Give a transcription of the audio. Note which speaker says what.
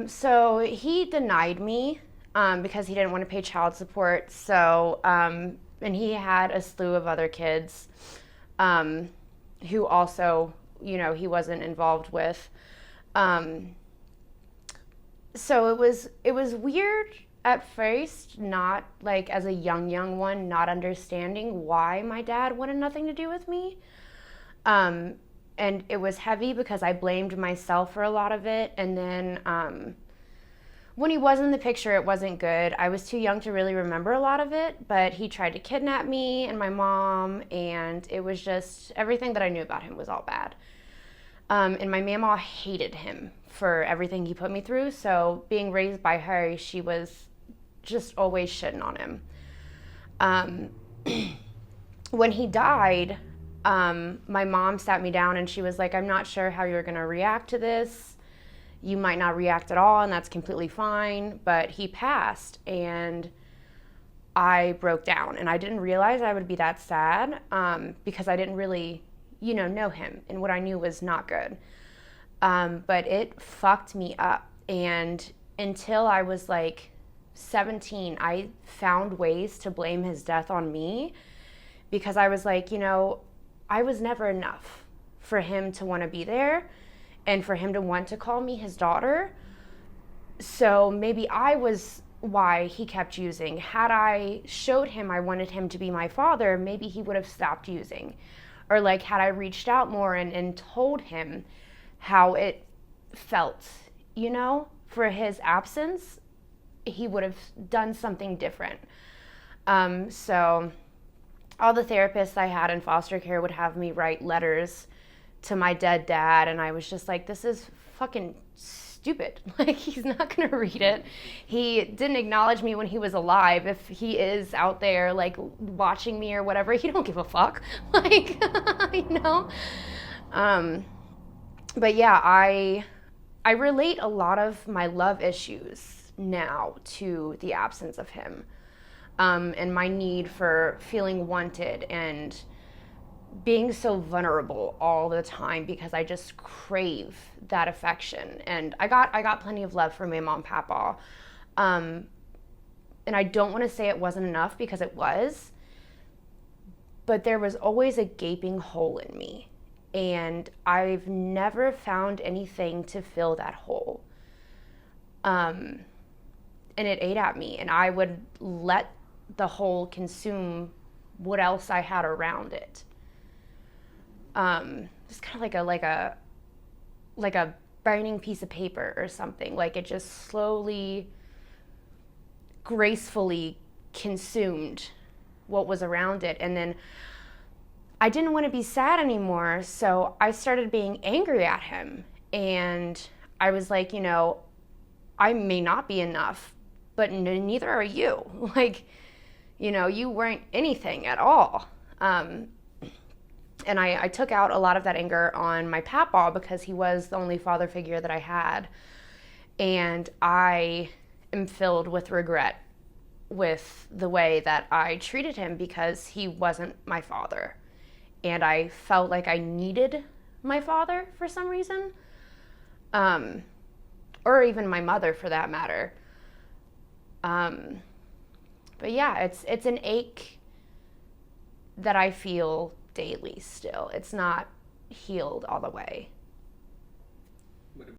Speaker 1: So he denied me because he didn't want to pay child support. So, and he had a slew of other kids um, who also, he wasn't involved with. Um, so it was weird at first, not like as a young one, not understanding why my dad wanted nothing to do with me. Um, and it was heavy because I blamed myself for a lot of it. And then when he was in the picture, it wasn't good. I was too young to really remember a lot of it, but he tried to kidnap me and my mom, and it was just everything that I knew about him was all bad. And my mama hated him for everything he put me through. So being raised by her, she was just always shitting on him. Um, when he died, my mom sat me down and she was like, I'm not sure how you're going to react to this. You might not react at all, and that's completely fine. But he passed, and I broke down. And I didn't realize I would be that sad because I didn't really, know him. And what I knew was not good. But it fucked me up. And until I was like 17, I found ways to blame his death on me because I was like, I was never enough for him to want to be there and for him to want to call me his daughter. So maybe I was why he kept using. Had I showed him I wanted him to be my father, maybe he would have stopped using. Or like had I reached out more and told him how it felt, for his absence, he would have done something different. So all the therapists I had in foster care would have me write letters to my dead dad, and I was just like, this is fucking stupid. Like, he's not gonna read it. He didn't acknowledge me when he was alive. If he is out there like watching me or whatever, he don't give a fuck. Like, you know. But yeah, I relate a lot of my love issues now to the absence of him, and my need for feeling wanted and being so vulnerable all the time because I just crave that affection. And I got plenty of love from my mom and papa. And I don't want to say it wasn't enough because it was, but there was always a gaping hole in me. And I've never found anything to fill that hole. And it ate at me, and I would let the hole consume what else I had around it. Just kind of like a burning piece of paper or something. Like it just slowly, gracefully consumed what was around it. And then I didn't want to be sad anymore, so I started being angry at him. And I was like, I may not be enough, but neither are you. Like, you weren't anything at all. And I took out a lot of that anger on my papaw because he was the only father figure that I had. And I am filled with regret with the way that I treated him because he wasn't my father. And I felt like I needed my father for some reason. Or even my mother for that matter. But yeah, it's an ache that I feel daily still. It's not healed all the way.